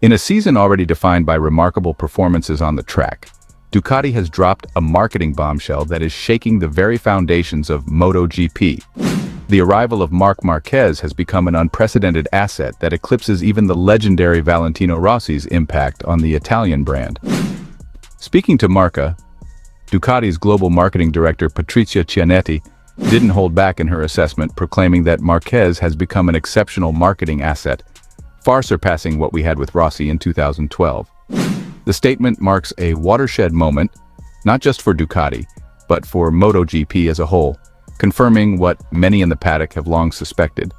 In a season already defined by remarkable performances on the track, Ducati has dropped a marketing bombshell that is shaking the very foundations of MotoGP. The arrival of Marc Marquez has become an unprecedented asset that eclipses even the legendary Valentino Rossi's impact on the Italian brand. Speaking to Marca, Ducati's global marketing director Patrizia Cianetti didn't hold back in her assessment, proclaiming that Marquez has become an exceptional marketing asset, far surpassing what we had with Rossi in 2012. The statement marks a watershed moment, not just for Ducati, but for MotoGP as a whole, confirming what many in the paddock have long suspected.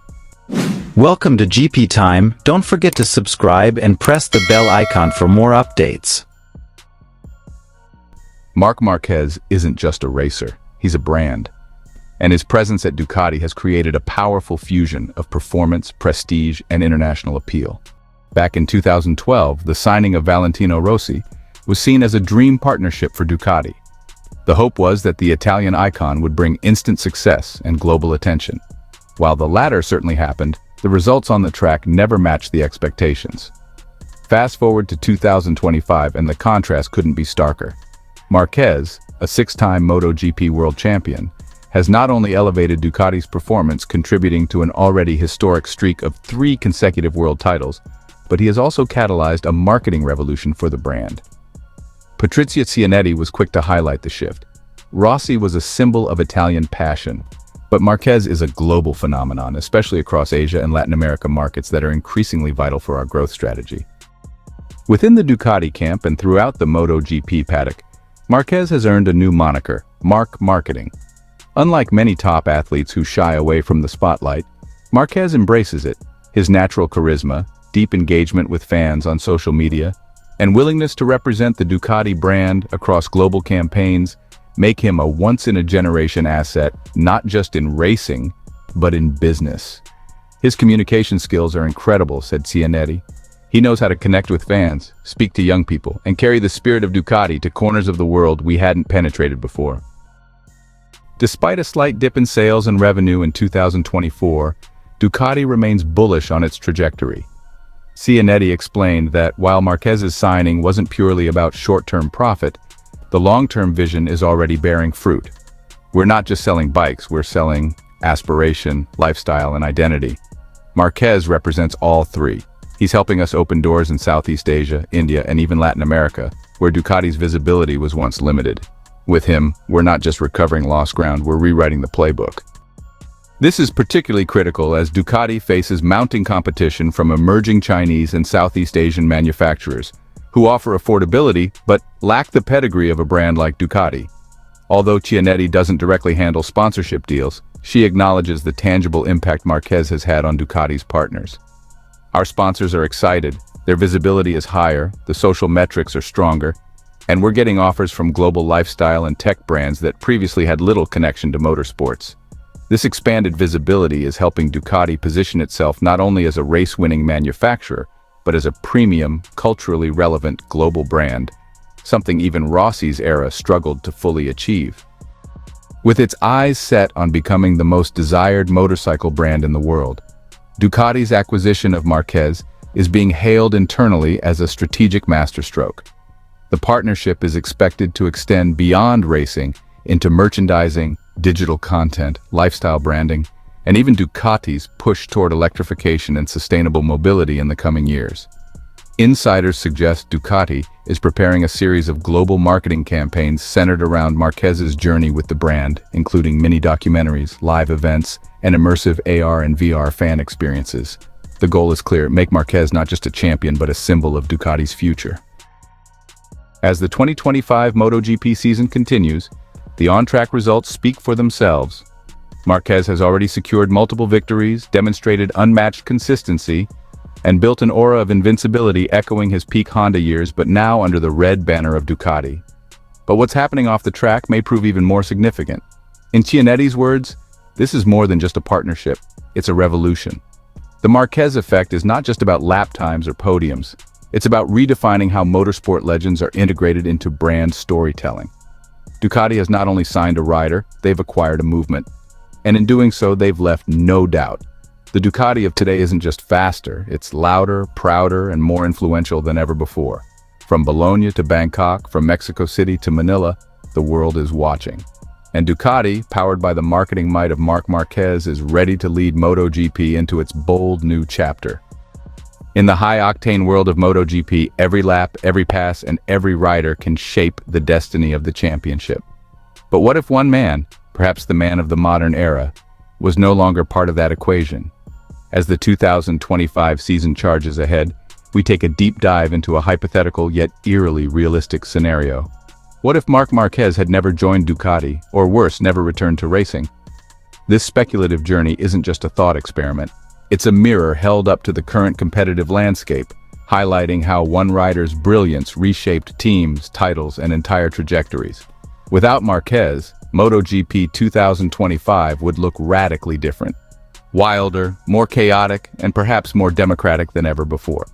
Welcome to GP Time. Don't forget to subscribe and press the bell icon for more updates. Marc Marquez isn't just a racer, he's a brand. And his presence at Ducati has created a powerful fusion of performance, prestige, and international appeal. Back in 2012, the signing of Valentino Rossi was seen as a dream partnership for Ducati. The hope was that the Italian icon would bring instant success and global attention. While the latter certainly happened, the results on the track never matched the expectations. Fast forward to 2025 and the contrast couldn't be starker. Marquez, a six-time MotoGP world champion, has not only elevated Ducati's performance, contributing to an already historic streak of 3 consecutive world titles, but he has also catalyzed a marketing revolution for the brand. Patrizia Cianetti was quick to highlight the shift. Rossi was a symbol of Italian passion, but Marquez is a global phenomenon, especially across Asia and Latin America markets that are increasingly vital for our growth strategy. Within the Ducati camp and throughout the MotoGP paddock, Marquez has earned a new moniker, Marc Marketing. Unlike many top athletes who shy away from the spotlight, Marquez embraces it. His natural charisma, deep engagement with fans on social media, and willingness to represent the Ducati brand across global campaigns make him a once-in-a-generation asset, not just in racing, but in business. His communication skills are incredible, said Cianetti. He knows how to connect with fans, speak to young people, and carry the spirit of Ducati to corners of the world we hadn't penetrated before. Despite a slight dip in sales and revenue in 2024, Ducati remains bullish on its trajectory. Cianetti explained that while Marquez's signing wasn't purely about short-term profit, the long-term vision is already bearing fruit. We're not just selling bikes, we're selling aspiration, lifestyle, and identity. Marquez represents all three. He's helping us open doors in Southeast Asia, India, and even Latin America, where Ducati's visibility was once limited. With him, we're not just recovering lost ground, we're rewriting the playbook. This is particularly critical as Ducati faces mounting competition from emerging Chinese and Southeast Asian manufacturers, who offer affordability but lack the pedigree of a brand like Ducati. Although Cianetti doesn't directly handle sponsorship deals, she acknowledges the tangible impact Marquez has had on Ducati's partners. Our sponsors are excited, their visibility is higher, the social metrics are stronger, and we're getting offers from global lifestyle and tech brands that previously had little connection to motorsports. This expanded visibility is helping Ducati position itself not only as a race-winning manufacturer, but as a premium, culturally relevant global brand, something even Rossi's era struggled to fully achieve. With its eyes set on becoming the most desired motorcycle brand in the world, Ducati's acquisition of Marquez is being hailed internally as a strategic masterstroke. The partnership is expected to extend beyond racing into merchandising, digital content, lifestyle branding, and even Ducati's push toward electrification and sustainable mobility in the coming years. Insiders suggest Ducati is preparing a series of global marketing campaigns centered around Marquez's journey with the brand, including mini-documentaries, live events, and immersive AR and VR fan experiences. The goal is clear: make Marquez not just a champion but a symbol of Ducati's future. As the 2025 MotoGP season continues, the on-track results speak for themselves. Marquez has already secured multiple victories, demonstrated unmatched consistency, and built an aura of invincibility echoing his peak Honda years, but now under the red banner of Ducati. But what's happening off the track may prove even more significant. In Cianetti's words, this is more than just a partnership, it's a revolution. The Marquez Effect is not just about lap times or podiums. It's about redefining how motorsport legends are integrated into brand storytelling. Ducati has not only signed a rider, they've acquired a movement. And in doing so, they've left no doubt. The Ducati of today isn't just faster, it's louder, prouder, and more influential than ever before. From Bologna to Bangkok, from Mexico City to Manila, the world is watching. And Ducati, powered by the marketing might of Marc Marquez, is ready to lead MotoGP into its bold new chapter. In the high-octane world of MotoGP, every lap, every pass, and every rider can shape the destiny of the championship. But what if one man, perhaps the man of the modern era, was no longer part of that equation? As the 2025 season charges ahead, we take a deep dive into a hypothetical yet eerily realistic scenario. What if Marc Marquez had never joined Ducati, or worse, never returned to racing? This speculative journey isn't just a thought experiment. It's a mirror held up to the current competitive landscape, highlighting how one rider's brilliance reshaped teams, titles, and entire trajectories. Without Marquez, MotoGP 2025 would look radically different. Wilder, more chaotic, and perhaps more democratic than ever before.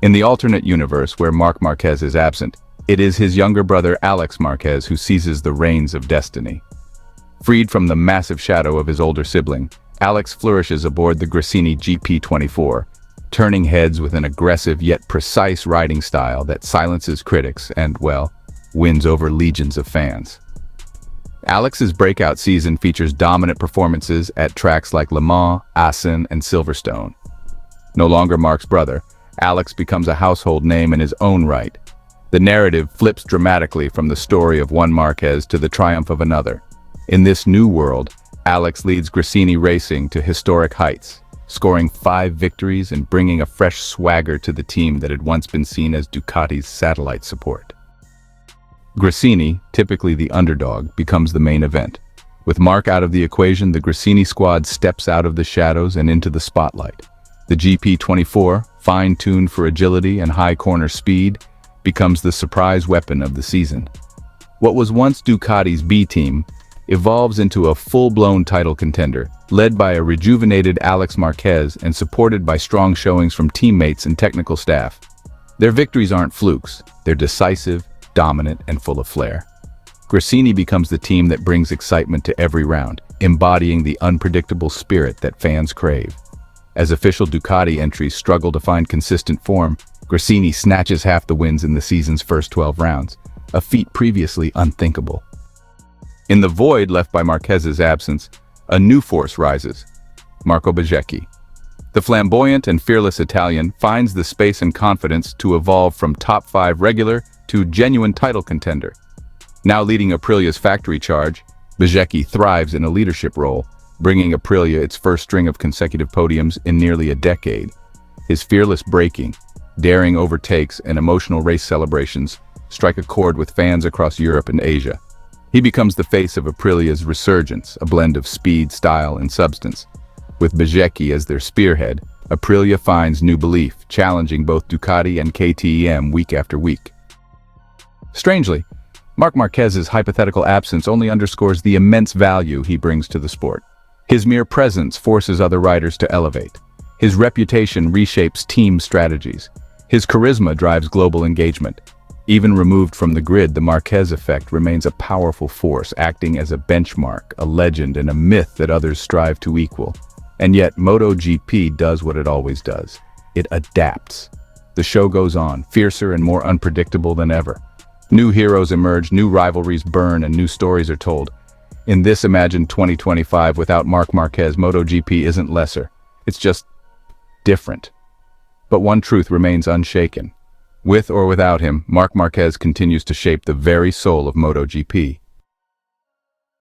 In the alternate universe where Marc Marquez is absent, it is his younger brother Alex Marquez who seizes the reins of destiny. Freed from the massive shadow of his older sibling, Alex flourishes aboard the Gresini GP24, turning heads with an aggressive yet precise riding style that silences critics and, well, wins over legions of fans. Alex's breakout season features dominant performances at tracks like Le Mans, Assen, and Silverstone. No longer Marc's brother, Alex becomes a household name in his own right. The narrative flips dramatically from the story of one Marquez to the triumph of another. In this new world, Alex leads Gresini Racing to historic heights, scoring 5 victories and bringing a fresh swagger to the team that had once been seen as Ducati's satellite support. Gresini, typically the underdog, becomes the main event. With Marc out of the equation, the Gresini squad steps out of the shadows and into the spotlight. The GP24, fine-tuned for agility and high corner speed, becomes the surprise weapon of the season. What was once Ducati's B team evolves into a full-blown title contender, led by a rejuvenated Alex Marquez and supported by strong showings from teammates and technical staff. Their victories aren't flukes, they're decisive, dominant, and full of flair. Gresini becomes the team that brings excitement to every round, embodying the unpredictable spirit that fans crave. As official Ducati entries struggle to find consistent form, Gresini snatches half the wins in the season's first 12 rounds, a feat previously unthinkable. In the void left by Marquez's absence, a new force rises: Marco Biaggi. The flamboyant and fearless Italian finds the space and confidence to evolve from top 5 regular to genuine title contender. Now leading Aprilia's factory charge, Biaggi thrives in a leadership role, bringing Aprilia its first string of consecutive podiums in nearly a decade. His fearless braking, daring overtakes, and emotional race celebrations strike a chord with fans across Europe and Asia. He becomes the face of Aprilia's resurgence, a blend of speed, style, and substance. With Biaggi as their spearhead, Aprilia finds new belief, challenging both Ducati and KTM week after week. Strangely, Marc Marquez's hypothetical absence only underscores the immense value he brings to the sport. His mere presence forces other riders to elevate. His reputation reshapes team strategies. His charisma drives global engagement. Even removed from the grid, the Marquez Effect remains a powerful force, acting as a benchmark, a legend, and a myth that others strive to equal. And yet, MotoGP does what it always does. It adapts. The show goes on, fiercer and more unpredictable than ever. New heroes emerge, new rivalries burn, and new stories are told. In this imagined 2025 without Marc Marquez, MotoGP isn't lesser. It's just different. But one truth remains unshaken. With or without him, Marc Marquez continues to shape the very soul of MotoGP.